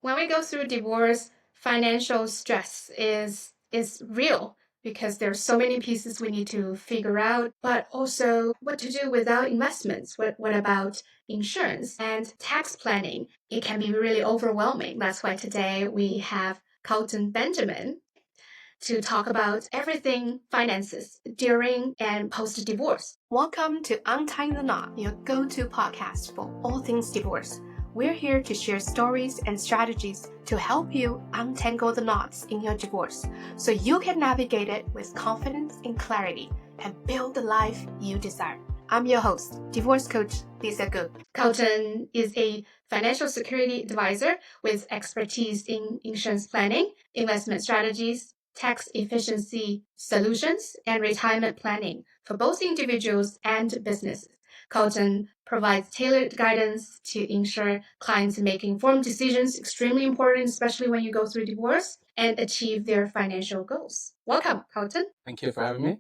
When we go through divorce, financial stress is real because there's so many pieces we need to figure out, but also what to do without investments. What about insurance and tax planning? It can be really overwhelming. That's why today we have Carlton Benjamin to talk about everything finances during and post divorce. Welcome to Untying the Knot, your go to podcast for all things divorce. We're here to share stories and strategies to help you untangle the knots in your divorce so you can navigate it with confidence and clarity and build the life you desire. I'm your host, divorce coach Lisa Gu. Carlton is a financial security advisor with expertise in insurance planning, investment strategies, tax efficiency solutions, and retirement planning for both individuals and businesses. Carlton provides tailored guidance to ensure clients make informed decisions, extremely important, especially when you go through divorce, and achieve their financial goals. Welcome, Carlton. Thank you for having me.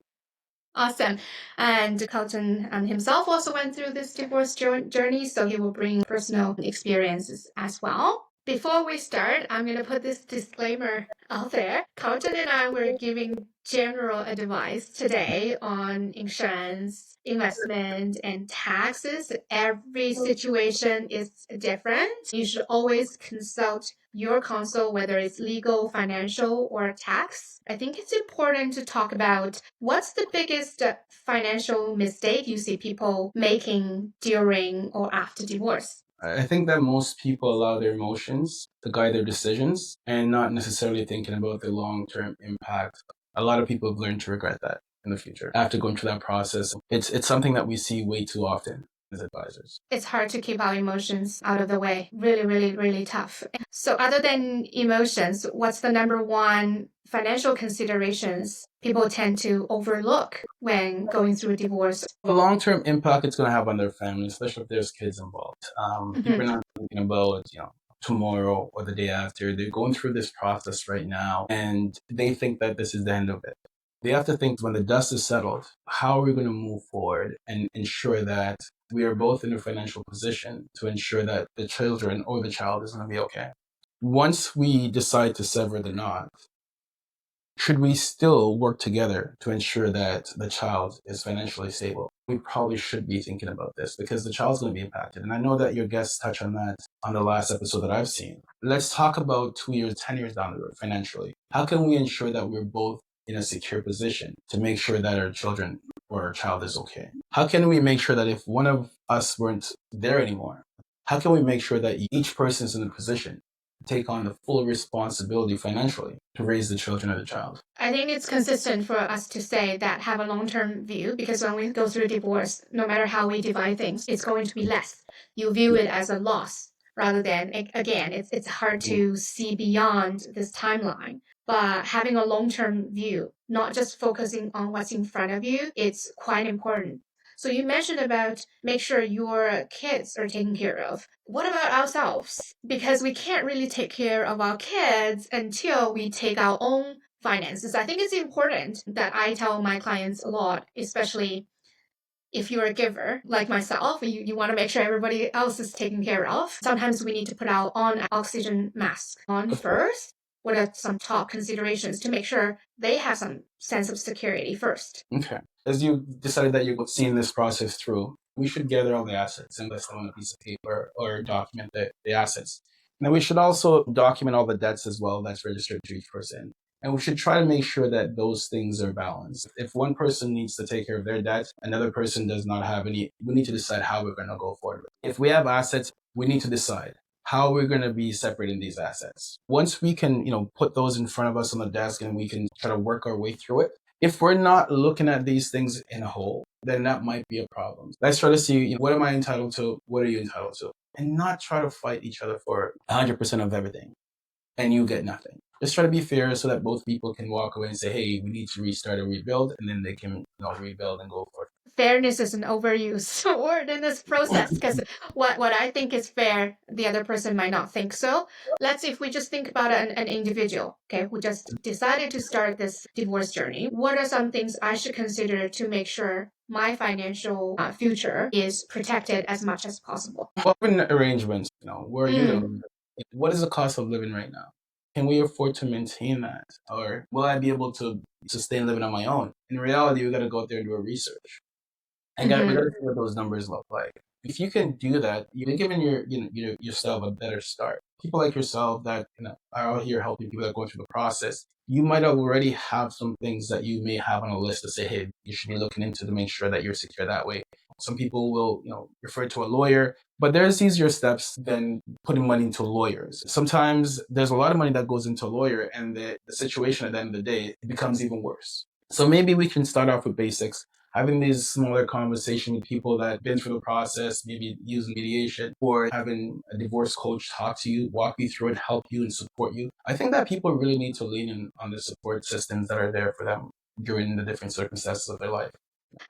Awesome. And Carlton himself also went through this divorce journey, so he will bring personal experiences as well. Before we start, I'm going to put this disclaimer out there. Carlton and I were giving general advice today on insurance, investment, and taxes. Every situation is different. You should always consult your counsel, whether it's legal, financial, or tax. I think it's important to talk about what's the biggest financial mistake you see people making during or after divorce. I think that most people allow their emotions to guide their decisions and not necessarily thinking about the long-term impact. A lot of people have learned to regret that in the future after going through that process. It's something that we see way too often as advisors. It's hard to keep our emotions out of the way. Really, really, really tough. So other than emotions, what's the number one financial considerations people tend to overlook when going through divorce? The long-term impact it's going to have on their family, especially if there's kids involved. People are not thinking about, tomorrow or the day after. They're going through this process right now and they think that this is the end of it. They have to think when the dust is settled, how are we going to move forward and ensure that we are both in a financial position to ensure that the children or the child is going to be okay. Once we decide to sever the knot, should we still work together to ensure that the child is financially stable? We probably should be thinking about this because the child's going to be impacted. And I know that your guests touched on that on the last episode that I've seen. Let's talk about 2 years, 10 years down the road financially. How can we ensure that we're both in a secure position to make sure that our children or our child is okay? How can we make sure that if one of us weren't there anymore, how can we make sure that each person is in a position take on the full responsibility financially to raise the children of the child? I think it's consistent for us to say that have a long-term view because when we go through divorce, no matter how we divide things, it's going to be less. You view it as a loss rather than, again, it's hard to see beyond this timeline. But having a long-term view, not just focusing on what's in front of you, it's quite important. So you mentioned about make sure your kids are taken care of. What about ourselves? Because we can't really take care of our kids until we take our own finances. I think it's important that I tell my clients a lot, especially if you're a giver like myself, you want to make sure everybody else is taken care of. Sometimes we need to put our own oxygen mask on first. What are some top considerations to make sure they have some sense of security first? Okay. As you decided that you're seeing this process through, we should gather all the assets and list them on a piece of paper or document the assets. And then we should also document all the debts as well that's registered to each person. And we should try to make sure that those things are balanced. If one person needs to take care of their debt, another person does not have any, we need to decide how we're going to go forward. If we have assets, we need to decide how we're going to be separating these assets. Once we can, put those in front of us on the desk and we can try to work our way through it, if we're not looking at these things in a whole, then that might be a problem. Let's try to see, what am I entitled to? What are you entitled to? And not try to fight each other for 100% of everything and you get nothing. Just try to be fair so that both people can walk away and say, hey, we need to restart and rebuild, and then they can rebuild and go for it. Fairness is an overused word in this process because what I think is fair, the other person might not think so. If we just think about an individual, okay, who just decided to start this divorce journey, what are some things I should consider to make sure my financial future is protected as much as possible? Open arrangements, where you What is the cost of living right now? Can we afford to maintain that? Or will I be able to sustain living on my own? In reality, we got to go out there and do a research. And we got to see what those numbers look like. If you can do that, you're giving yourself a better start. People like yourself that are out here helping people that are going through the process. You might already have some things that you may have on a list to say, hey, you should be looking into to make sure that you're secure that way. Some people will, refer to a lawyer, but there's easier steps than putting money into lawyers. Sometimes there's a lot of money that goes into a lawyer, and the situation at the end of the day it becomes even worse. So maybe we can start off with basics, having these smaller conversations with people that have been through the process, maybe using mediation or having a divorce coach talk to you, walk you through it, help you and support you. I think that people really need to lean in on the support systems that are there for them during the different circumstances of their life.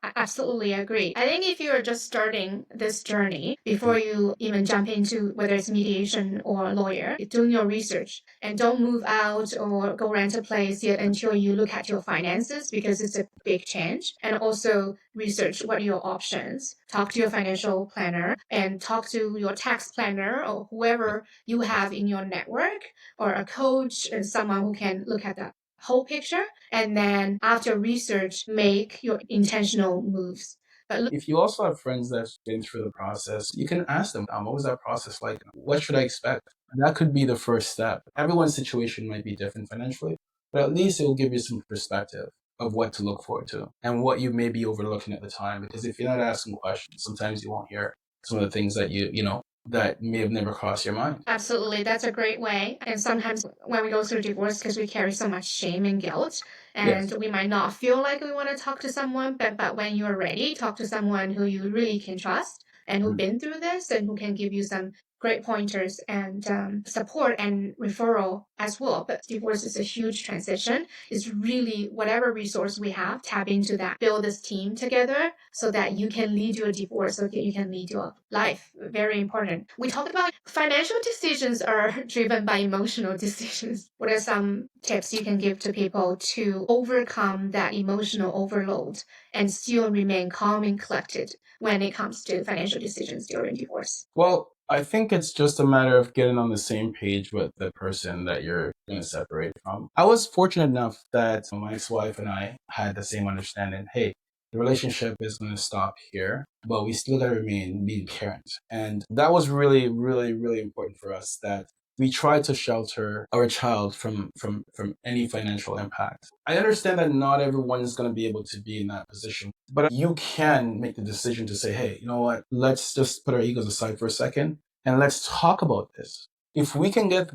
I absolutely agree. I think if you are just starting this journey, before you even jump into whether it's mediation or a lawyer, doing your research and don't move out or go rent a place yet until you look at your finances because it's a big change. And also research what are your options. Talk to your financial planner and talk to your tax planner or whoever you have in your network, or a coach and someone who can look at that whole picture, and then after research make your intentional moves. But if you also have friends that's been through the process, you can ask them, what was that process like? What should I expect? And that could be the first step. Everyone's situation might be different financially, but at least it will give you some perspective of what to look forward to and what you may be overlooking at the time. Because if you're not asking questions, sometimes you won't hear some of the things that that may have never crossed your mind. Absolutely, that's a great way. And sometimes when we go through divorce, because we carry so much shame and guilt, and Yes. we might not feel like we want to talk to someone, but when you're ready, talk to someone who you really can trust and who've been through this and who can give you some great pointers and support and referral as well. But divorce is a huge transition. It's really whatever resource we have, tap into that, build this team together so that you can lead your divorce, so that you can lead your life. Very important. We talked about financial decisions are driven by emotional decisions. What are some tips you can give to people to overcome that emotional overload and still remain calm and collected when it comes to financial decisions during divorce? Well, I think it's just a matter of getting on the same page with the person that you're going to separate from. I was fortunate enough that my ex-wife and I had the same understanding. Hey, the relationship is going to stop here, but we still got to remain being parents. And that was really, really, really important for us, that we try to shelter our child from any financial impact. I understand that not everyone is going to be able to be in that position, but you can make the decision to say, hey, you know what? Let's just put our egos aside for a second and let's talk about this. If we can get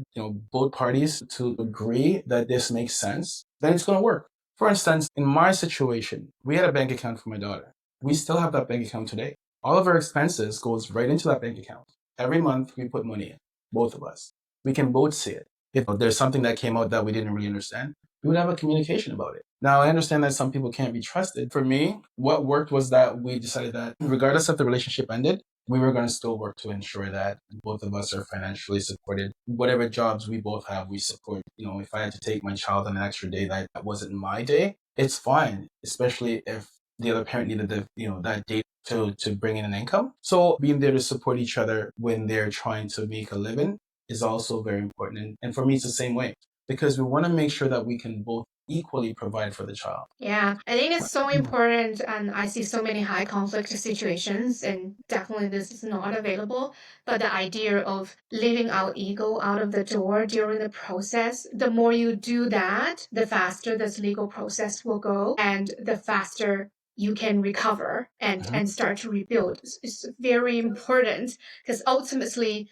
both parties to agree that this makes sense, then it's going to work. For instance, in my situation, we had a bank account for my daughter. We still have that bank account today. All of our expenses goes right into that bank account. Every month we put money in, both of us. We can both see it. If there's something that came out that we didn't really understand, we would have a communication about it. Now, I understand that some people can't be trusted. For me, what worked was that we decided that regardless if the relationship ended, we were going to still work to ensure that both of us are financially supported. Whatever jobs we both have, we support. If I had to take my child on an extra day that wasn't my day, it's fine, especially if the other parent needed that day to bring in an income. So being there to support each other when they're trying to make a living is also very important. And for me, it's the same way, because we want to make sure that we can both equally provide for the child. Yeah, I think it's so important, and I see so many high conflict situations, and definitely this is not available. But the idea of leaving our ego out of the door during the process, the more you do that, the faster this legal process will go, and the faster you can recover and start to rebuild. It's very important because ultimately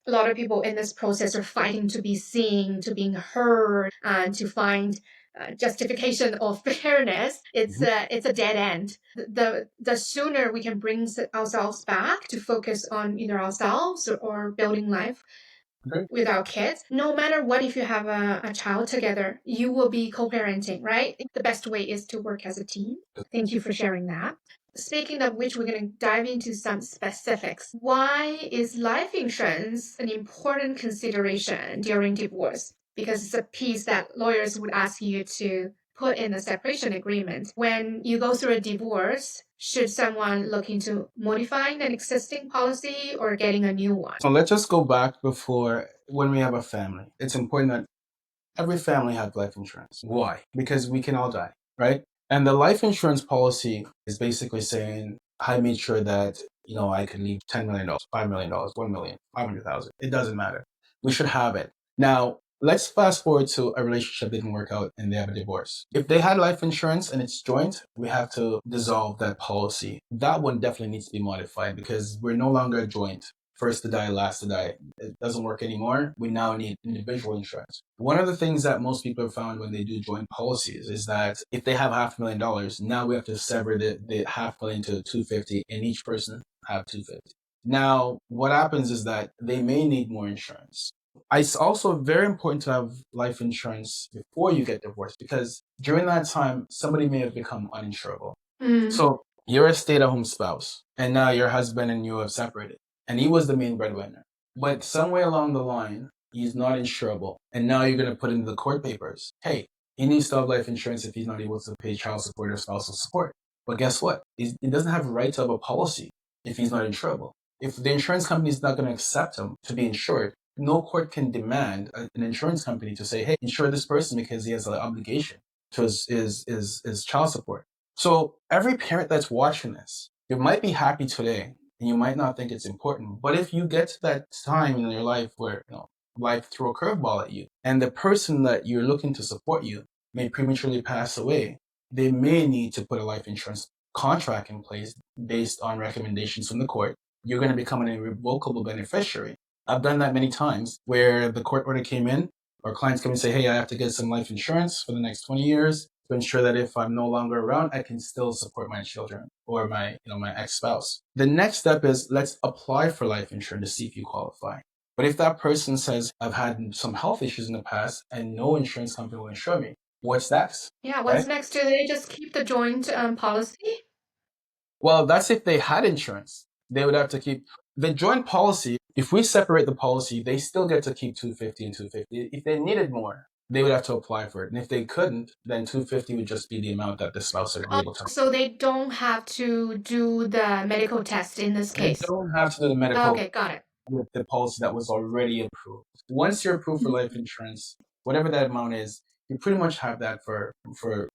a lot of people in this process are fighting to be seen, to being heard, and to find justification of fairness. It's a dead end. The sooner we can bring ourselves back to focus on either ourselves or building life with our kids, no matter what, if you have a child together, you will be co-parenting, right? The best way is to work as a team. Thank you for sharing that. Speaking of which, we're going to dive into some specifics. Why is life insurance an important consideration during divorce? Because it's a piece that lawyers would ask you to put in a separation agreement. When you go through a divorce, Should someone look into modifying an existing policy or getting a new one? So let's just go back before when we have a family. It's important that every family has life insurance. Why? Because we can all die, right? And the life insurance policy is basically saying, I made sure that, I could leave $10 million, $5 million, 1 million, 500,000. It doesn't matter. We should have it. Now, let's fast forward to a relationship that didn't work out and they have a divorce. If they had life insurance and it's joint, we have to dissolve that policy. That one definitely needs to be modified because we're no longer a joint. First to die, last to die. It doesn't work anymore. We now need individual insurance. One of the things that most people have found when they do joint policies is that if they have $500,000, now we have to sever the $500,000 to 250 and each person have 250. Now, what happens is that they may need more insurance. It's also very important to have life insurance before you get divorced because during that time, somebody may have become uninsurable. So you're a stay-at-home spouse, and now your husband and you have separated, and he was the main breadwinner. But somewhere along the line, he's not insurable, and now you're going to put into the court papers, hey, he needs to have life insurance if he's not able to pay child support or spousal support. But guess what? He doesn't have a right to have a policy if he's not insurable. If the insurance company is not going to accept him to be insured, no court can demand an insurance company to say, hey, insure this person because he has an obligation to his child support. So every parent that's watching this, you might be happy today and you might not think it's important. But if you get to that time in your life where life throw a curveball at you and the person that you're looking to support you may prematurely pass away, they may need to put a life insurance contract in place based on recommendations from the court. You're going to become an irrevocable beneficiary. I've done that many times where the court order came in, or clients come and say, hey, I have to get some life insurance for the next 20 years to ensure that if I'm no longer around, I can still support my children or my ex-spouse. The next step is let's apply for life insurance to see if you qualify. But if that person says, I've had some health issues in the past and no insurance company will insure me, what's next? Yeah, what's next? Do they just keep the joint policy? Well, that's if they had insurance. They would have to keep the joint policy. If we separate the policy, they still get to keep 250 and 250. If they needed more, they would have to apply for it. And if they couldn't, then 250 would just be the amount that the spouse would be able to. So they don't have to do the medical test in this They case. don't have to do the medical Okay, got it. with the policy that was already approved. Once you're approved for life insurance, whatever that amount is, you pretty much have that for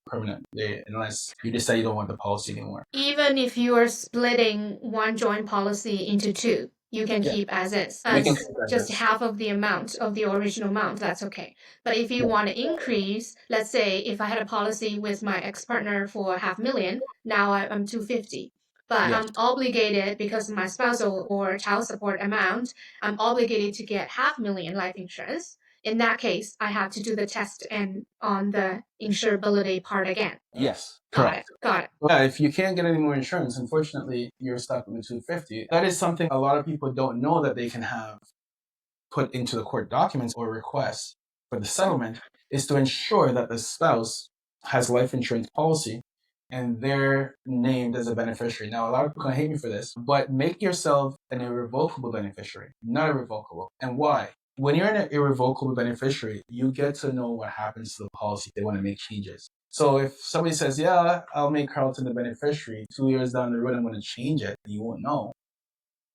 permanent, unless you decide you don't want the policy anymore. Even if you are splitting one joint policy into two, you can keep as is. We can keep as Just is. half of the amount of the original amount, that's okay. But if you want to increase, let's say if I had a policy with my ex-partner for $500,000, now I'm 250. But Yes. I'm obligated because of my spousal or child support amount, I'm obligated to get $500,000 life insurance. In that case, I have to do the test and on the insurability part again. Yes. Got it. Got it. Yeah, if you can't get any more insurance, unfortunately, you're stuck with the 250. That is something a lot of people don't know that they can have put into the court documents or requests for the settlement is to ensure that the spouse has life insurance policy and they're named as a beneficiary. Now, a lot of people can hate me for this, but make yourself an irrevocable beneficiary, not irrevocable. And why? When you're an irrevocable beneficiary, you get to know what happens to the policy if they want to make changes. So if somebody says, yeah, I'll make Carlton the beneficiary, 2 years down the road, I'm going to change it, you won't know.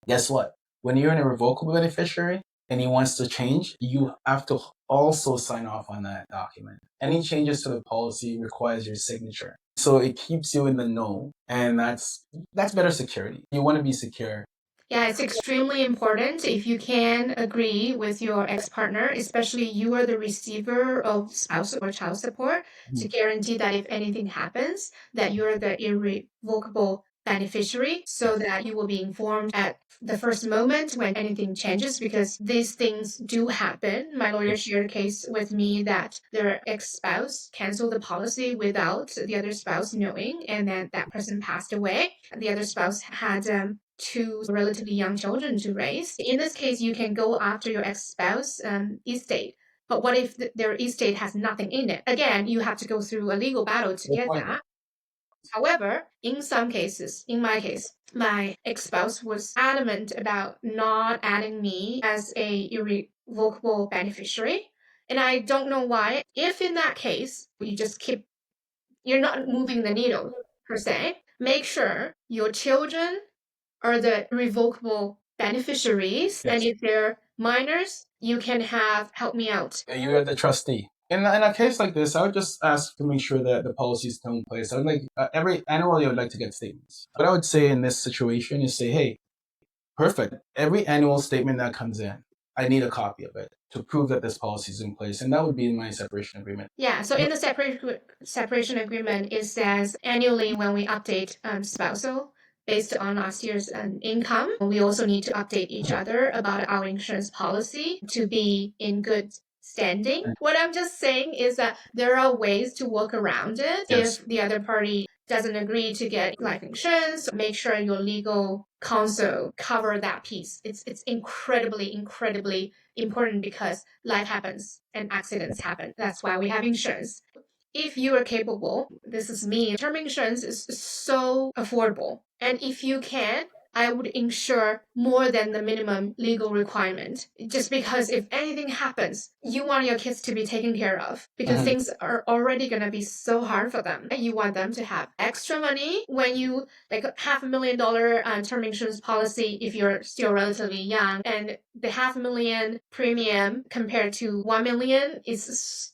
Guess what? When you're an irrevocable beneficiary and he wants to change, you have to also sign off on that document. Any changes to the policy requires your signature. So it keeps you in the know, and that's better security. You want to be secure. Yeah, it's extremely important if you can agree with your ex-partner, especially you are the receiver of spousal or child support, to guarantee that if anything happens, that you're the irrevocable beneficiary so that you will be informed at the first moment when anything changes because these things do happen. My lawyer shared a case with me that their ex-spouse canceled the policy without the other spouse knowing, and then that person passed away. The other spouse had two relatively young children to raise. In this case, you can go after your ex-spouse estate. But what if their estate has nothing in it? Again, you have to go through a legal battle to get that. However, in some cases, in my case, my ex-spouse was adamant about not adding me as a irrevocable beneficiary. And I don't know why. If in that case, you just keep, you're not moving the needle per se, make sure your children are the revocable beneficiaries. Yes. And if they're minors, you can help me out. You are the trustee. In a case like this, I would just ask to make sure that the policy is still in place. I would like every annually, I would like to get statements. What I would say in this situation is say, hey, perfect. Every annual statement that comes in, I need a copy of it to prove that this policy is in place, and that would be in my separation agreement. Yeah, so in the separation agreement, it says annually when we update spousal based on last year's income, we also need to update each other about our insurance policy to be in good standing. What I'm just saying is that there are ways to work around it. Yes. If the other party doesn't agree to get life insurance, make sure your legal counsel cover that piece. It's incredibly important because life happens and accidents happen. That's why we have insurance. If you are capable, this is me, term insurance is so affordable. And if you can, I would insure more than the minimum legal requirement. Just because if anything happens, you want your kids to be taken care of because things are already going to be so hard for them. You want them to have extra money when you like $500,000 term insurance policy if you're still relatively young, and the $500,000 premium compared to 1 million is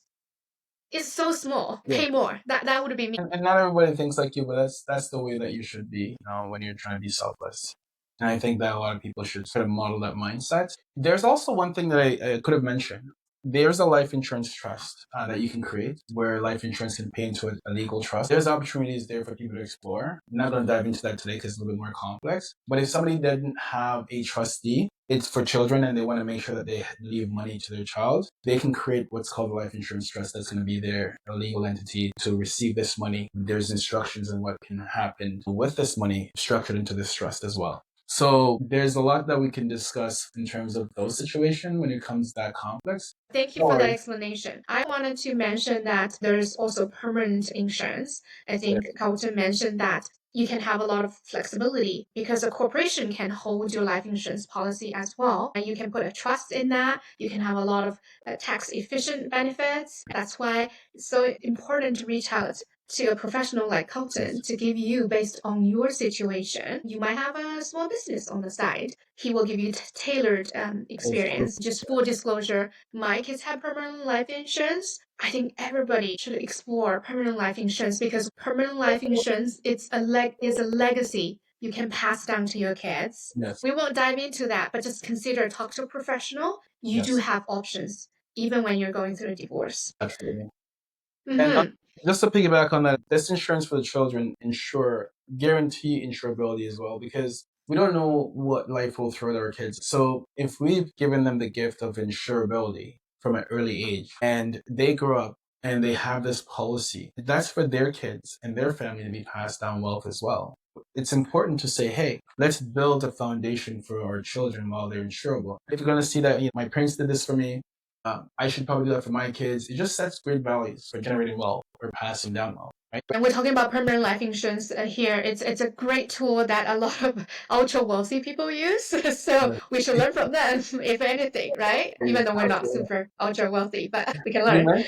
so small. Yeah. Pay more. That would be me. And not everybody thinks like you, but that's the way that you should be, when you're trying to be selfless. And I think that a lot of people should sort of model that mindset. There's also one thing that I could have mentioned. There's a life insurance trust that you can create where life insurance can pay into a legal trust. There's opportunities there for people to explore. I'm not going to dive into that today because it's a little bit more complex. But if somebody doesn't have a trustee, it's for children and they want to make sure that they leave money to their child, they can create what's called a life insurance trust that's going to be their legal entity to receive this money. There's instructions on what can happen with this money structured into this trust as well. So there's a lot that we can discuss in terms of those situations when it comes that complex. Thank you for that explanation. I wanted to mention that there's also permanent insurance. I think Carlton mentioned that you can have a lot of flexibility because a corporation can hold your life insurance policy as well. And you can put a trust in that. You can have a lot of tax efficient benefits. That's why it's so important to reach out to a professional like Carlton to give you based on your situation. You might have a small business on the side. He will give you tailored experience. Just full disclosure, my kids have permanent life insurance. I think everybody should explore permanent life insurance because permanent life insurance is a legacy you can pass down to your kids. Yes. We won't dive into that, but just consider talk to a professional. You do have options even when you're going through a divorce. Absolutely. And just to piggyback on that, this insurance for the children guarantee insurability as well, because we don't know what life will throw at our kids. So if we've given them the gift of insurability from an early age and they grow up and they have this policy, that's for their kids and their family to be passed down wealth as well. It's important to say, hey, let's build a foundation for our children while they're insurable. If you're going to see that my parents did this for me, I should probably do that for my kids. It just sets great values for generating wealth or passing down wealth. Right? And we're talking about permanent life insurance here. It's a great tool that a lot of ultra wealthy people use. So we should learn from them, if anything, right? Even though we're not super ultra wealthy, but we can learn.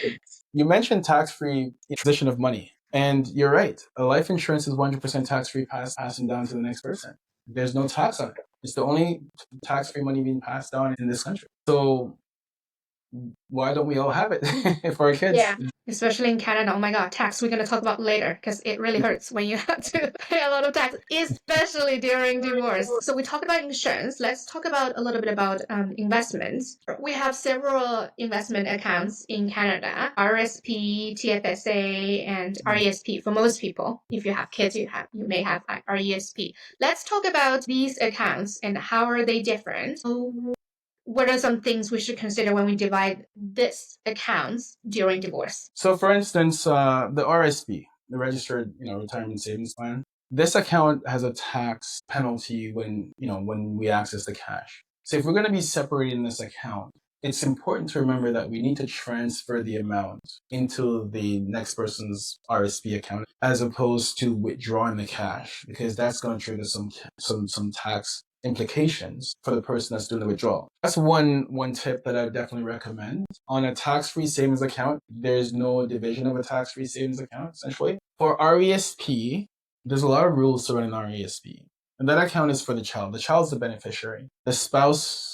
You mentioned tax-free transition of money. And you're right. A life insurance is 100% tax-free passing down to the next person. There's no tax on it. It's the only tax-free money being passed down in this country. So why don't we all have it for our kids? Yeah, especially in Canada. Oh my God, tax we're going to talk about later because it really hurts when you have to pay a lot of tax, especially during divorce. So we talked about insurance. Let's talk about a little bit about investments. We have several investment accounts in Canada: RRSP, TFSA, and RESP. For most people, if you have kids, you may have RESP. Let's talk about these accounts and how are they different. What are some things we should consider when we divide this accounts during divorce? So, for instance, the RSP, the Registered Retirement Savings Plan, this account has a tax penalty when we access the cash. So, if we're going to be separating this account, it's important to remember that we need to transfer the amount into the next person's RSP account as opposed to withdrawing the cash, because that's going to trigger some tax implications for the person that's doing the withdrawal. That's one tip that I would definitely recommend. On a tax-free savings account, there's no division of a tax-free savings account, essentially. For RESP, There's a lot of rules surrounding RESP. And that account is for the child. The child's the beneficiary. The spouse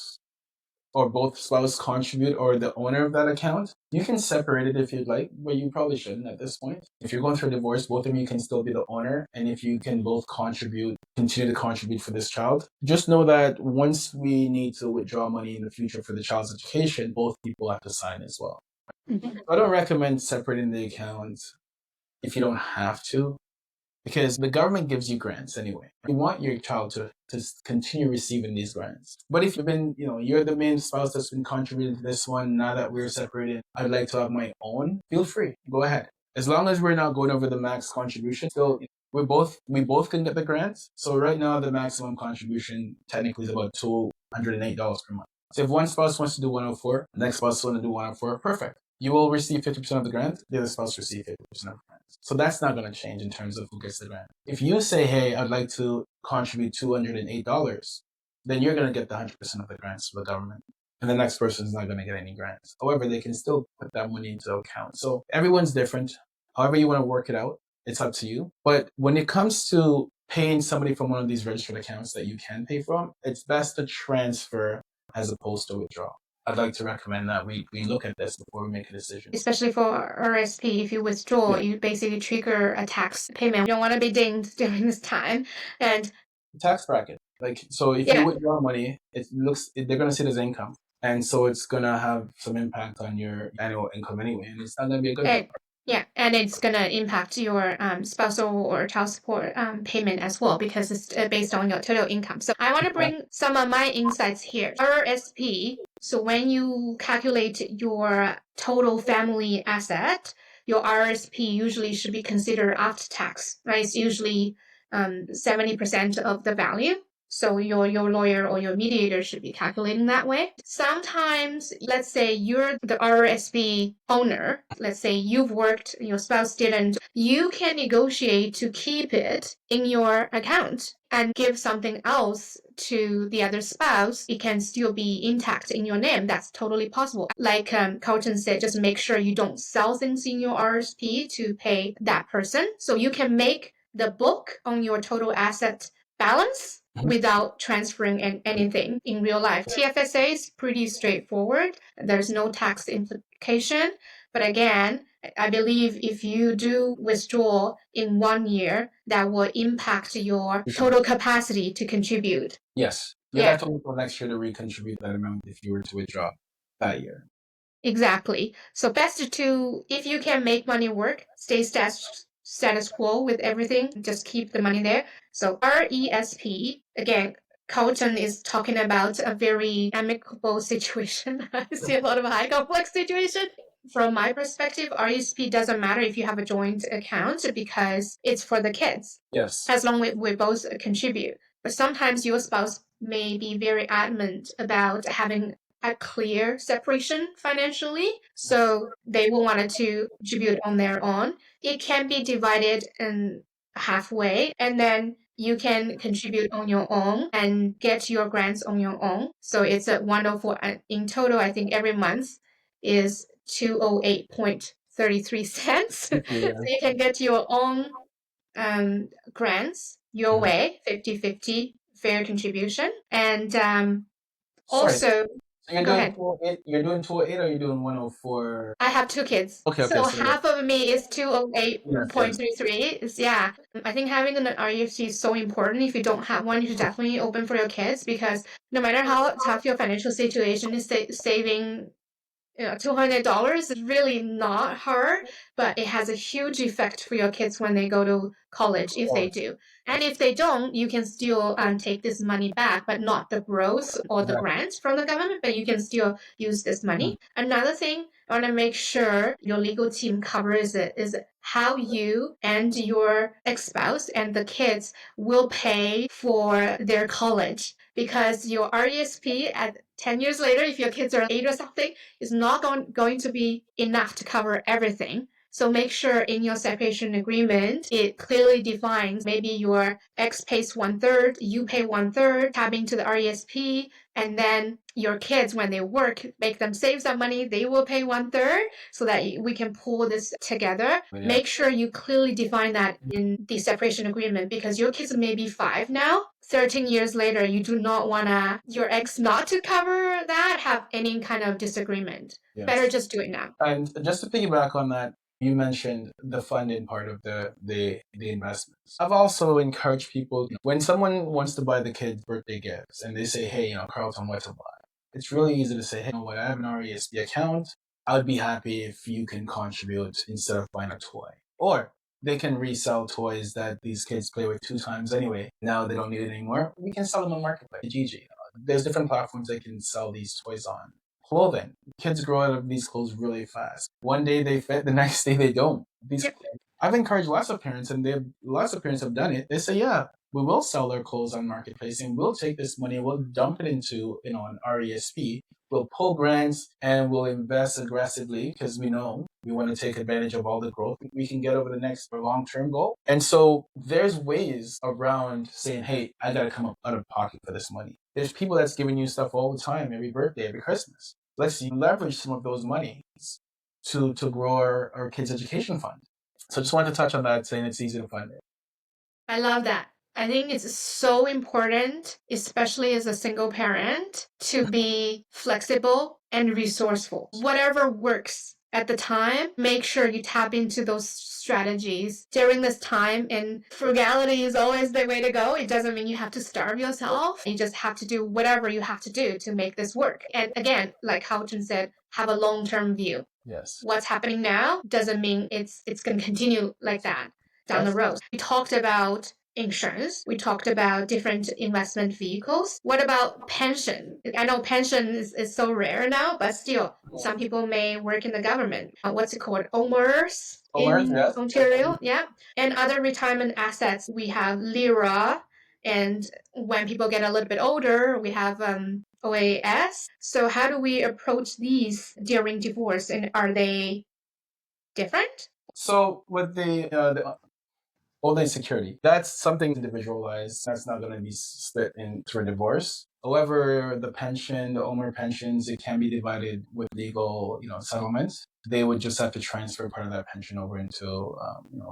or both spouses contribute or the owner of that account. You can separate it if you'd like, but you probably shouldn't at this point. If you're going through a divorce, both of you can still be the owner. And if you can both contribute, continue to contribute for this child, just know that once we need to withdraw money in the future for the child's education, both people have to sign as well. Mhm. I don't recommend separating the accounts if you don't have to, because the government gives you grants anyway. You want your child to continue receiving these grants. But if you've been, you're the main spouse that's been contributing to this one, now that we're separated, I'd like to have my own, feel free, go ahead. As long as we're not going over the max contribution, still, we both can get the grants. So right now, the maximum contribution technically is about $208 per month. So if one spouse wants to do 104, the next spouse wants to do 104, perfect. You will receive 50% of the grant, the other spouse receive 50% of the grant. So that's not going to change in terms of who gets the grant. If you say, hey, I'd like to contribute $208, then you're going to get the 100% of the grants to the government. And the next person is not going to get any grants. However, they can still put that money into account. So everyone's different. However you want to work it out, it's up to you. But when it comes to paying somebody from one of these registered accounts that you can pay from, it's best to transfer as opposed to withdraw. I'd like to recommend that we look at this before we make a decision. Especially for RSP, if you withdraw, Yeah. you basically trigger a tax payment. You don't want to be dinged during this time. And Tax bracket. So if you withdraw money, they're going to see it as income. And so it's going to have some impact on your annual income anyway. And it's not going to be a good thing. And it's gonna impact your spousal or child support payment as well because it's based on your total income. So I want to bring some of my insights here. RRSP. So when you calculate your total family asset, your RRSP usually should be considered after tax, right? It's usually 70% of the value. So your lawyer or your mediator should be calculating that way. Sometimes, let's say you're the RRSP owner. Let's say you've worked, your spouse didn't. You can negotiate to keep it in your account and give something else to the other spouse. It can still be intact in your name. That's totally possible. Like Carlton said, just make sure you don't sell things in your RRSP to pay that person. So you can make the book on your total asset balance without transferring anything in real life. TFSA is pretty straightforward. There's no tax implication. But again, I believe if you do withdraw in 1 year, that will impact your total capacity to contribute. Yes. You have to wait until next year to recontribute that amount if you were to withdraw that year. Exactly. So best to, if you can make money work, stay status quo with everything. Just keep the money there. So RESP, again, Carlton is talking about a very amicable situation. I see a lot of high complex situation. From my perspective, RESP doesn't matter if you have a joint account because it's for the kids. Yes. As long as we both contribute. But sometimes your spouse may be very adamant about having a clear separation financially, so they will want to contribute on their own. It can be divided in halfway, and then you can contribute on your own and get your grants on your own. So it's a 104. In total, I think every month is 208.33 cents. So you can get your own grants your way, 50-50 fair contribution. And also, so you're doing 208, you're doing 208 or you're doing 104? I have two kids. Okay, so so half of me is 208.33. Yeah. I think having an REFC is so important. If you don't have one, you should definitely open for your kids because no matter how tough your financial situation is, saving $200 is really not hard, but it has a huge effect for your kids when they go to college, if they do. And if they don't, you can still take this money back, but not the growth or the grants from the government, but you can still use this money. Another thing I want to make sure your legal team covers it is how you and your ex-spouse and the kids will pay for their college. Because your RESP at 10 years later, if your kids are 8 or something, is not going to be enough to cover everything. So make sure in your separation agreement, it clearly defines maybe your ex pays 1/3, you pay 1/3, tapping to the RESP, and then your kids, when they work, make them save some money, they will pay 1/3 so that we can pull this together. Yeah. Make sure you clearly define that in the separation agreement, because your kids may be 5 now. 13 years later, you do not want your ex not to cover that, have any kind of disagreement. Yes. Better just do it now. And just to piggyback on that, you mentioned the funding part of the investments. I've also encouraged people, when someone wants to buy the kids birthday gifts and they say, hey, Carlton, what to buy? It's really easy to say, hey, what, I have an RESP account. I would be happy if you can contribute instead of buying a toy. Or they can resell toys that these kids play with 2 times anyway. Now they don't need it anymore. We can sell them on Marketplace, GG. There's different platforms they can sell these toys on. Clothing. Kids grow out of these clothes really fast. One day they fit, the next day they don't. I've encouraged lots of parents, and lots of parents have done it. They say, yeah, we will sell their clothes on Marketplace, and we'll take this money, we'll dump it into an RESP. We'll pull grants and we'll invest aggressively because we know we want to take advantage of all the growth we can get over the next long-term goal. And so there's ways around saying, hey, I got to come up out of pocket for this money. There's people that's giving you stuff all the time, every birthday, every Christmas. Let's leverage some of those monies to grow our kids' education fund. So I just wanted to touch on that, saying it's easy to fund it. I love that. I think it's so important, especially as a single parent, to be flexible and resourceful. Whatever works at the time, make sure you tap into those strategies during this time. And frugality is always the way to go. It doesn't mean you have to starve yourself. You just have to do whatever you have to do to make this work. And again, like Carlton said, have a long-term view. Yes. What's happening now doesn't mean it's going to continue like that down the road. We talked about insurance. We talked about different investment vehicles. What about pension? I know pension is so rare now, but still, some people may work in the government. What's it called? OMERS in yes. Ontario. Yeah. And other retirement assets. We have LIRA. And when people get a little bit older, we have OAS. So how do we approach these during divorce? And are they different? So with the old age security, that's something individualized. That's not going to be split in through a divorce. However, the pension, the OMER pensions, it can be divided with legal, settlements. They would just have to transfer part of that pension over into,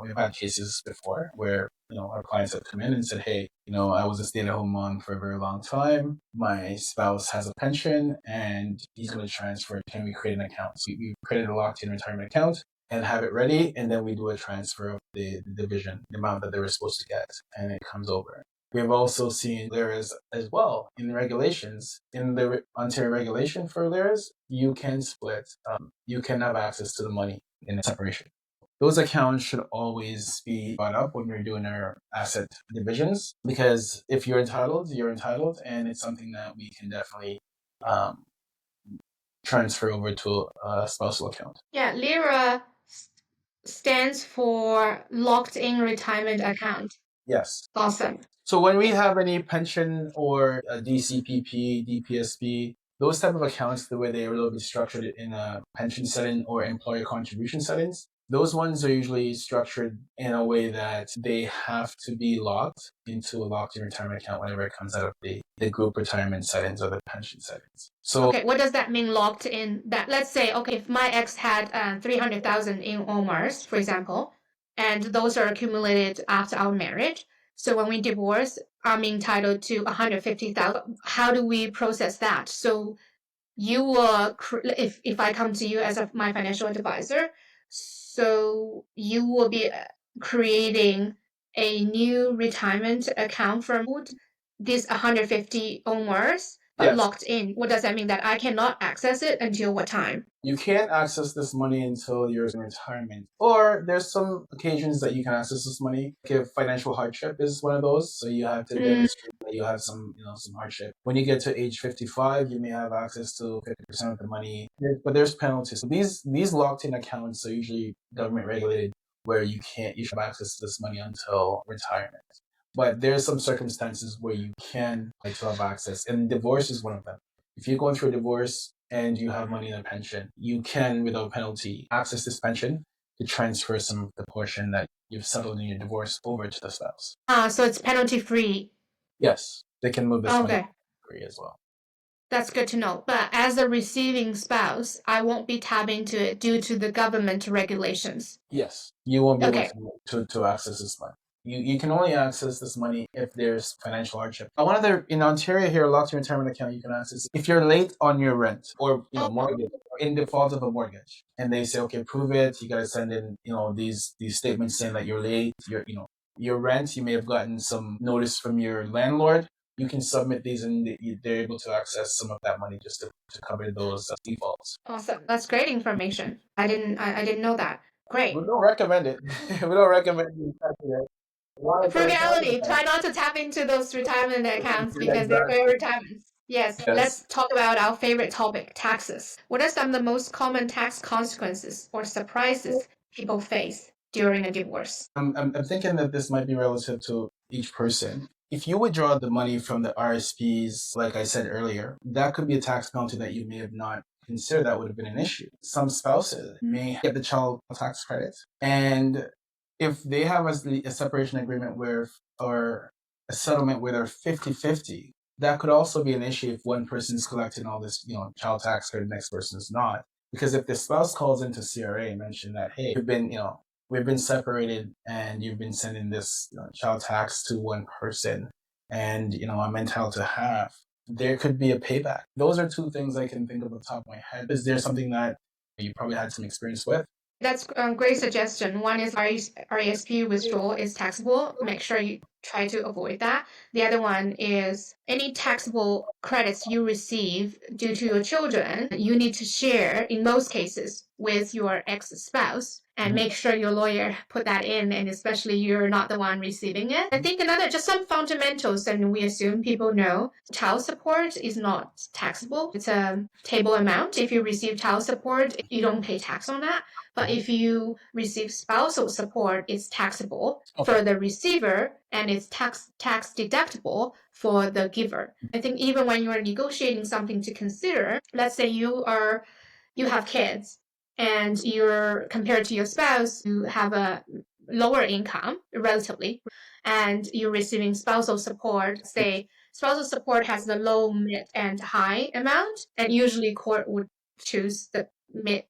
we've had cases before where, our clients have come in and said, hey, I was a stay-at-home mom for a very long time. My spouse has a pension and he's going to transfer it. Can we create an account? So we created a locked-in retirement account and have it ready, and then we do a transfer of the division, the amount that they were supposed to get, and it comes over. We have also seen LIRAs as well in the regulations. In the Ontario regulation for LIRAs, you can split. You can have access to the money in a separation. Those accounts should always be brought up when we're doing our asset divisions, because if you're entitled, and it's something that we can definitely transfer over to a spousal account. Yeah, LIRA stands for locked in retirement account. Yes. Awesome. So when we have any pension or a DCPP, DPSP, those type of accounts, the way they will be structured in a pension setting or employer contribution settings, those ones are usually structured in a way that they have to be locked into a locked-in retirement account whenever it comes out of the group retirement settings or the pension settings. So, okay, what does that mean, locked in? That, let's say, okay, if my ex had 300,000 in OMARS, for example, and those are accumulated after our marriage. So when we divorce, I'm entitled to 150,000. How do we process that? So you will, if I come to you as my financial advisor, so you will be creating a new retirement account from this 150 OMARS, but yes, locked in. What does that mean? That I cannot access it until what time? You can't access this money until you're in retirement. Or there's some occasions that you can access this money. Like if financial hardship is one of those, so you have to demonstrate that you have some hardship. When you get to age 55, you may have access to 50% of the money, but there's penalties. So these locked-in accounts are usually government regulated, where you should have access to this money until retirement. But there's some circumstances where you can have access, and divorce is one of them. If you're going through a divorce and you have money in a pension, you can, without penalty, access this pension to transfer some of the portion that you've settled in your divorce over to the spouse. So it's penalty free. Yes, they can move this money free as well. That's good to know. But as a receiving spouse, I won't be tapping into it due to the government regulations. Yes, you won't be able Okay. to access this money. You can only access this money if there's financial hardship. One other in Ontario here, a long-term retirement account you can access if you're late on your rent or mortgage or in default of a mortgage, and they say, okay, prove it. You got to send in these statements saying that you're late. Your rent. You may have gotten some notice from your landlord. You can submit these, and they're able to access some of that money just to cover those defaults. Awesome. That's great information. I didn't know that. Great. We don't recommend it. We don't recommend you touching it. Frugality. Try not to tap into those retirement accounts because they're Exactly. great retirements. Yes. Let's talk about our favorite topic, taxes. What are some of the most common tax consequences or surprises people face during a divorce? I'm thinking that this might be relative to each person. If you withdraw the money from the RSPs, like I said earlier, that could be a tax penalty that you may have not considered that would have been an issue. Some spouses may get the child tax credit, and if they have a separation agreement or a settlement where they're 50-50, that could also be an issue if one person is collecting all this, child tax credit, the next person is not. Because if the spouse calls into CRA and mention that, hey, we've been separated and you've been sending this child tax to one person, and I'm entitled to half, there could be a payback. Those are two things I can think of off the top of my head. Is there something that you probably had some experience with? That's a great suggestion. One is RESP withdrawal is taxable. Make sure you try to avoid that. The other one is any taxable credits you receive due to your children, you need to share in most cases with your ex-spouse and make sure your lawyer put that in, and especially you're not the one receiving it. I think just some fundamentals, and we assume people know child support is not taxable. It's a table amount. If you receive child support, you don't pay tax on that. But if you receive spousal support, it's taxable for the receiver and it's tax deductible for the giver. I think even when you're negotiating something to consider, let's say you have kids and you're compared to your spouse, you have a lower income relatively, and you're receiving spousal support. Say spousal support has the low, mid, and high amount, and usually court would choose the mid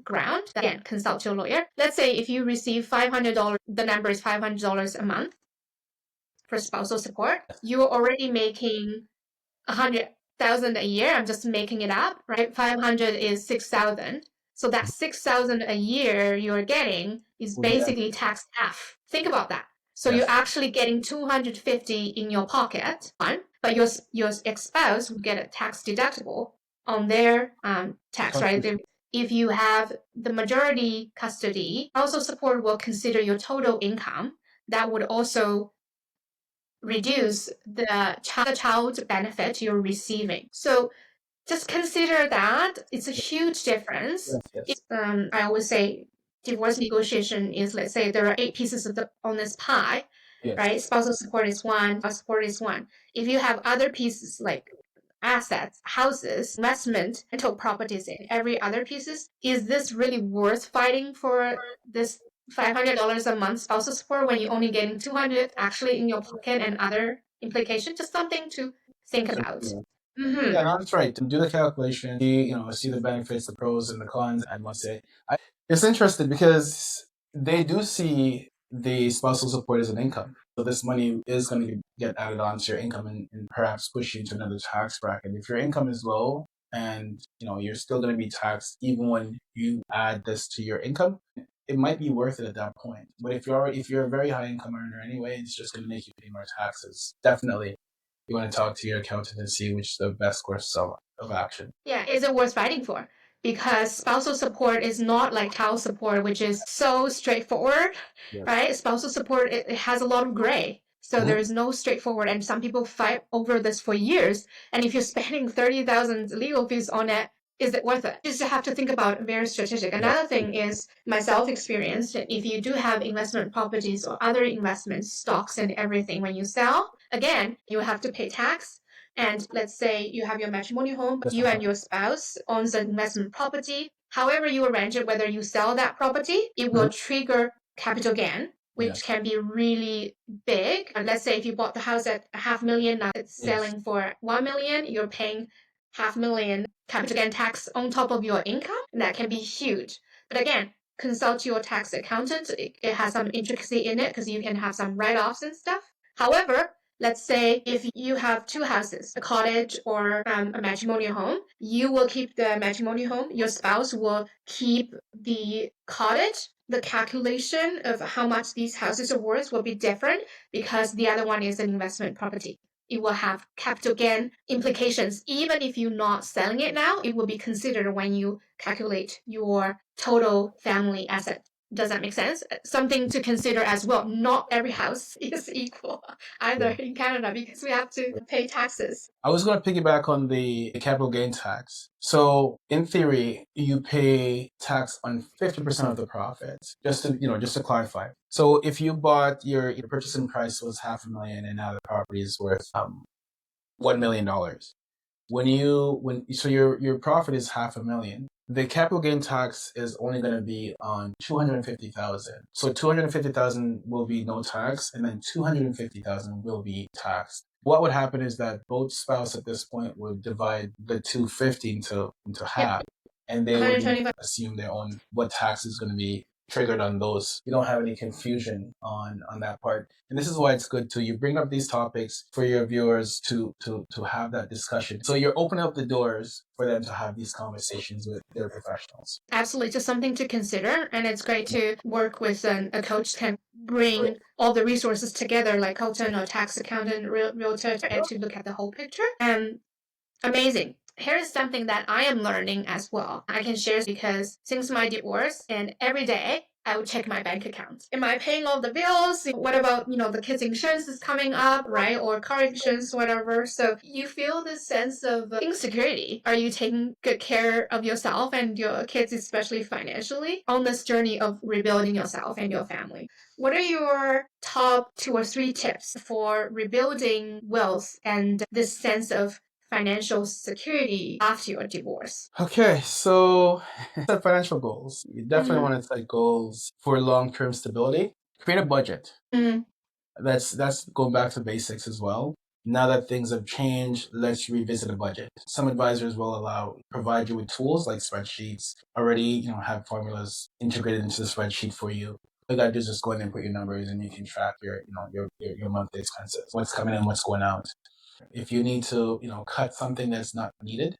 ground. Again, consult your lawyer. Let's say if you receive $500, the number is $500 a month for spousal support. You're already making 100,000 a year. I'm just making it up, right? 500 is 6,000. So that 6,000 a year you're getting is basically taxed half. Think about that. So you're actually getting 250 in your pocket, but your ex-spouse will get a tax deductible on their tax, right? If you have the majority custody, spousal support will consider your total income. That would also reduce the child benefit you're receiving. So just consider that it's a huge difference. I always say divorce negotiation is, let's say there are 8 pieces on this pie, right? Spousal support is one, spousal support is one. If you have other pieces like assets, houses, investment, rental properties, and every other pieces, is this really worth fighting for this $500 a month spousal support when you're only getting 200 actually in your pocket and other implications? Just something to think about. Yeah, no, that's right. Do the calculation, see the benefits, the pros and the cons. I must say, it's interesting because they do see the spousal support as an income. So this money is going to get added on to your income and perhaps push you into another tax bracket. If your income is low and you're still going to be taxed even when you add this to your income, it might be worth it at that point. But if you're a very high income earner anyway, it's just going to make you pay more taxes. Definitely, you want to talk to your accountant and see which is the best course of action. Yeah, is it worth fighting for? Because spousal support is not like child support, which is so straightforward, right? Spousal support, it has a lot of gray. So there is no straightforward, and some people fight over this for years. And if you're spending 30,000 legal fees on it, is it worth it? You just have to think about very strategic. Another thing is myself experienced, if you do have investment properties or other investments, stocks and everything, when you sell, again, you have to pay tax. And let's say you have your matrimonial home, but you and your spouse owns an investment property. However you arrange it, whether you sell that property, it will trigger capital gain, which can be really big. And let's say if you bought the house at $500,000, now it's selling for $1 million, you're paying 500,000 capital gain tax on top of your income, that can be huge. But again, consult your tax accountant. It has some intricacy in it because you can have some write-offs and stuff. However, let's say if you have two houses, a cottage or a matrimonial home, you will keep the matrimonial home. Your spouse will keep the cottage. The calculation of how much these houses are worth will be different because the other one is an investment property. It will have capital gain implications. Even if you're not selling it now, it will be considered when you calculate your total family asset. Does that make sense? Something to consider as well. Not every house is equal either in Canada because we have to pay taxes. I was going to piggyback on the capital gain tax. So in theory, you pay tax on 50% of the profits. Just to clarify. So if you bought your purchasing price was $500,000 and now the property is worth $1 million. So your profit is $500,000. The capital gain tax is only going to be on 250,000. So 250,000 will be no tax, and then 250,000 will be taxed. What would happen is that both spouses at this point would divide the 250 into half, and they would assume their own what tax is going to be triggered on those. You don't have any confusion on that part. And this is why it's good you bring up these topics for your viewers to have that discussion. So you're opening up the doors for them to have these conversations with their professionals. Absolutely, just something to consider. And it's great to work with a coach can bring all the resources together, like accountant or tax accountant, realtor, to look at the whole picture. And amazing. Here is something that I am learning as well. I can share because since my divorce and every day I would check my bank account. Am I paying all the bills? What about, the kids' insurance is coming up, right? Or car insurance, whatever. So you feel this sense of insecurity. Are you taking good care of yourself and your kids, especially financially, on this journey of rebuilding yourself and your family? What are your top 2 or 3 tips for rebuilding wealth and this sense of financial security after your divorce? Okay, so set financial goals. You definitely want to set goals for long-term stability. Create a budget. That's going back to basics as well. Now that things have changed, let's revisit a budget. Some advisors will provide you with tools like spreadsheets. Already, have formulas integrated into the spreadsheet for you. All you gotta do is just go in and put your numbers, and you can track your monthly expenses, what's coming in, what's going out. If you need to, cut something that's not needed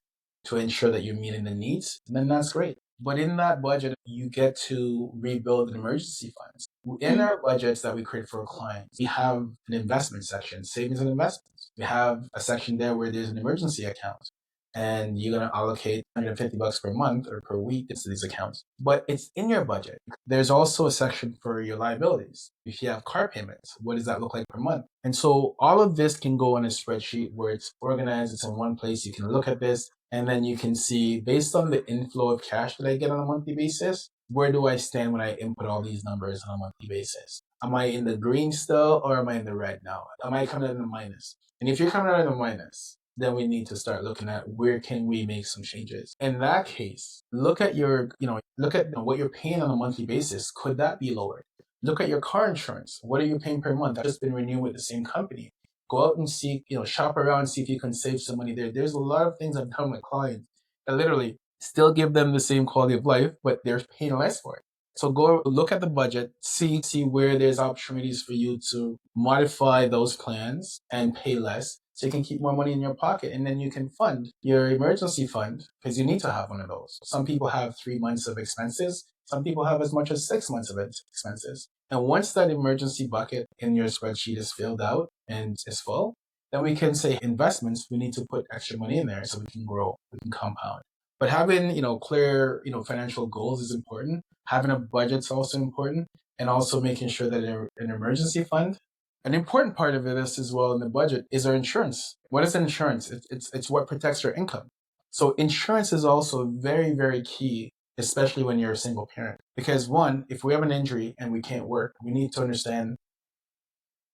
to ensure that you're meeting the needs, then that's great. But in that budget, you get to rebuild an emergency funds. In our budgets that we create for our clients, we have an investment section, savings and investments. We have a section there where there's an emergency account, and you're going to allocate $150 per month or per week into these accounts. But it's in your budget. There's also a section for your liabilities. If you have car payments, what does that look like per month? And so all of this can go on a spreadsheet where it's organized. It's in one place. You can look at this, and then you can see, based on the inflow of cash that I get on a monthly basis, where do I stand when I input all these numbers on a monthly basis? Am I in the green still, or am I in the red now? Am I coming out in the minus? And if you're coming out in the minus, then we need to start looking at where can we make some changes. In that case, look at what you're paying on a monthly basis. Could that be lowered? Look at your car insurance. What are you paying per month? I've just been renewed with the same company. Go out and see, shop around, see if you can save some money there. There's a lot of things I've done with clients that literally still give them the same quality of life, but they're paying less for it. So go look at the budget, see where there's opportunities for you to modify those plans and pay less so you can keep more money in your pocket, and then you can fund your emergency fund because you need to have one of those. Some people have 3 months of expenses. Some people have as much as 6 months of expenses. And once that emergency bucket in your spreadsheet is filled out and is full, then we can say investments, we need to put extra money in there so we can grow, we can compound. But having, clear, financial goals is important. Having a budget is also important, and also making sure that an emergency fund. An important part of this as well in the budget is our insurance. What is insurance? It's what protects your income. So insurance is also very, very key, especially when you're a single parent. Because one, if we have an injury and we can't work, we need to understand,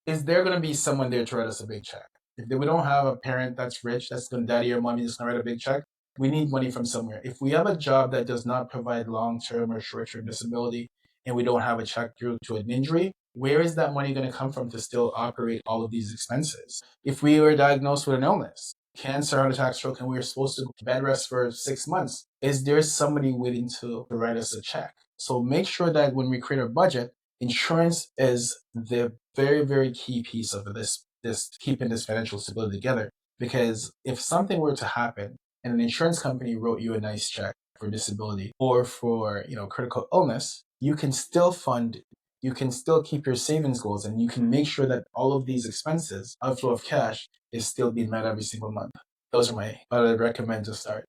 is there going to be someone there to write us a big check? If we don't have a parent that's rich, that's going to daddy or mommy just going to write a big check, we need money from somewhere. If we have a job that does not provide long-term or short-term disability, and we don't have a check due to an injury, where is that money going to come from to still operate all of these expenses? If we were diagnosed with an illness, cancer, heart attack, stroke, and we were supposed to bed rest for 6 months. Is there somebody waiting to write us a check? So make sure that when we create a budget, insurance is the very, very key piece of this keeping this financial stability together. Because if something were to happen and an insurance company wrote you a nice check for disability or for critical illness, you can still keep your savings goals, and you can make sure that all of these expenses, outflow of cash, is still being met every single month. Those are what I'd recommend to start.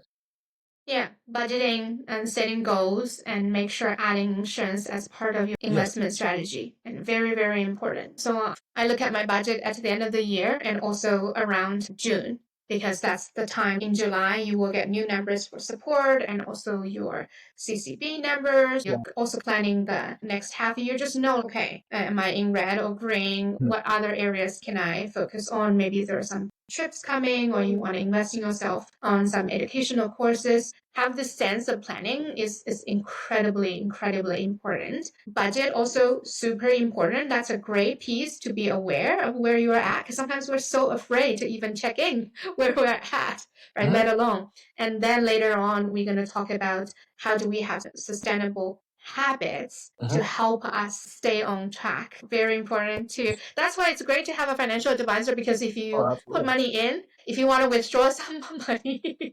Yeah, budgeting and setting goals and make sure adding insurance as part of your investment strategy, and very, very important. So I look at my budget at the end of the year and also around June, because that's the time in July you will get new numbers for support and also your CCB numbers. You're also planning the next half year. Just know, okay, am I in red or green? What other areas can I focus on? Maybe there are some trips coming, or you want to invest in yourself on some educational courses. Have this sense of planning is incredibly, incredibly important. Budget also super important. That's a great piece to be aware of where you are at, because sometimes we're so afraid to even check in where we're at, right? Let alone. And then later on, we're going to talk about how do we have sustainable habits to help us stay on track. Very important too. That's why it's great to have a financial advisor, because if you put money in, if you want to withdraw some money,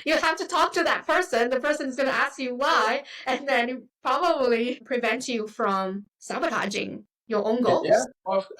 you have to talk to that person. The person is going to ask you why, and then probably prevent you from sabotaging your own goals. Yeah,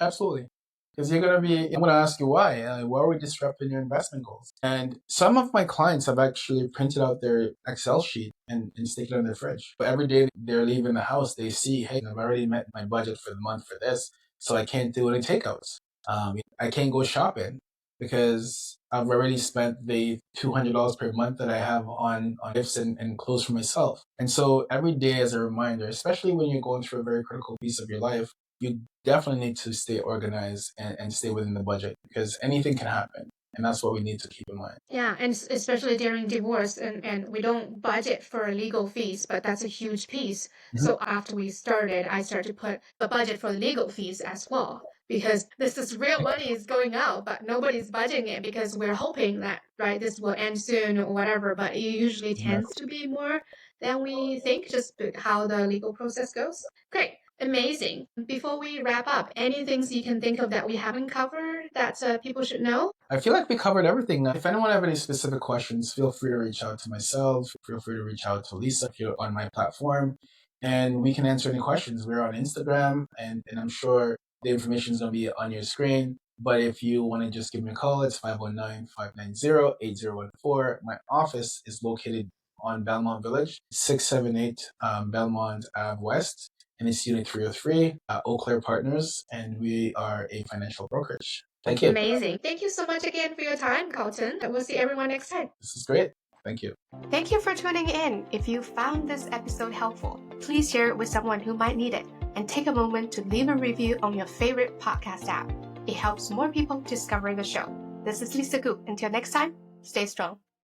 absolutely. Because I'm going to ask you why. Why are we disrupting your investment goals? And some of my clients have actually printed out their Excel sheet and stick it on their fridge. But every day they're leaving the house, they see, hey, I've already met my budget for the month for this, so I can't do any takeouts. I can't go shopping because I've already spent the $200 per month that I have on gifts and clothes for myself. And so every day as a reminder, especially when you're going through a very critical piece of your life, you definitely need to stay organized and stay within the budget, because anything can happen. And that's what we need to keep in mind. Yeah, and especially during divorce, and we don't budget for legal fees, but that's a huge piece. So after we started, I started to put the budget for legal fees as well, because this is real money is going out, but nobody's budgeting it because we're hoping that, right, this will end soon or whatever, but it usually tends to be more than we think, just how the legal process goes. Great. Amazing. Before we wrap up, any things you can think of that we haven't covered that people should know? I feel like we covered everything. If anyone have any specific questions, feel free to reach out to myself. Feel free to reach out to Lisa if you're on my platform, and we can answer any questions. We're on Instagram, and I'm sure the information is going to be on your screen. But if you want to just give me a call, it's 519-590-8014. My office is located on Belmont Village, 678 Belmont Ave West. And it's Unit 303, Eau Claire Partners, and we are a financial brokerage. Thank you. Amazing. Thank you so much again for your time, Carlton. We'll see everyone next time. This is great. Thank you. Thank you for tuning in. If you found this episode helpful, please share it with someone who might need it, and take a moment to leave a review on your favorite podcast app. It helps more people discover the show. This is Lisa Gu. Until next time, stay strong.